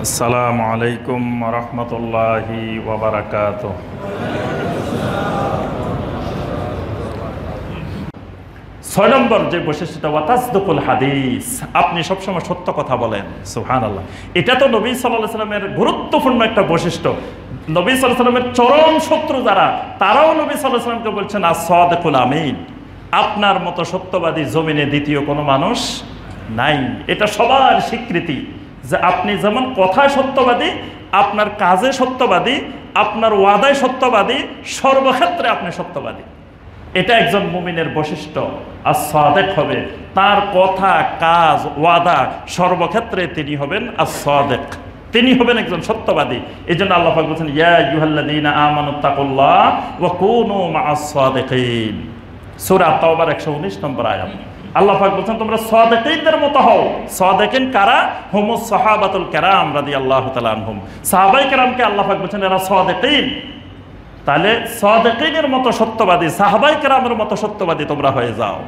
আসসালামু আলাইকুম ওয়া রাহমাতুল্লাহি ওয়া বারাকাতুহু। ৬ নম্বর যে বৈশিষ্ট্যটা ওয়াতাসদুকুল হাদিস, আপনি সবসময় সত্য কথা বলেন। সুবহানাল্লাহ, এটা তো নবী সাল্লাল্লাহু আলাইহি ওয়াসাল্লামের গুরুত্বপূর্ণ একটা বৈশিষ্ট্য। নবী সাল্লাল্লাহু আলাইহি ওয়াসাল্লামের চরম শত্রু যারা, তারাও নবী সাল্লাল্লাহু আলাইহি ওয়াসাল্লামকে বলছেন আস-সাদিকুল আমিন, আপনার মতো সত্যবাদী জমিনে দ্বিতীয় কোনো মানুষ নাই। এটা সবার স্বীকৃতি যে আপনি যেমন কথায় সত্যবাদী, আপনার কাজে সত্যবাদী, আপনার ওয়াদায় সত্যবাদী, সর্বক্ষেত্রে আপনি সত্যবাদী। এটা একজন মুমিনের বৈশিষ্ট্য। আস-সাদিক হবে, তার কথা, কাজ, ওয়াদা সর্বক্ষেত্রে তিনি হবেন আস-সাদিক, তিনি হবেন একজন সত্যবাদী। এই জন্য আল্লাহ পাক বলেছেন ইয়া আইয়ুহাল্লাযীনা আমানুত্তাকুল্লাহ ওয়া কুনু মা'আস-সাদিকিন, সূরা তাওবার ১১৯ নম্বর আয়াত। আল্লাহ পাক বলেছেন তোমরা সাদিকীনদের মতো হও। সাদিকিন কারা? হুমুস সাহাবাতুল কিরাম রাদিয়াল্লাহু তাআলা আনহুম, সাহাবায়ে কেরামকে আল্লাহ পাক বলেছেন এরা সাদিকিন। তাহলে সাদিকীনের মতো সত্যবাদী, সাহাবায়ে কেরামের মতো সত্যবাদী তোমরা হয়ে যাও।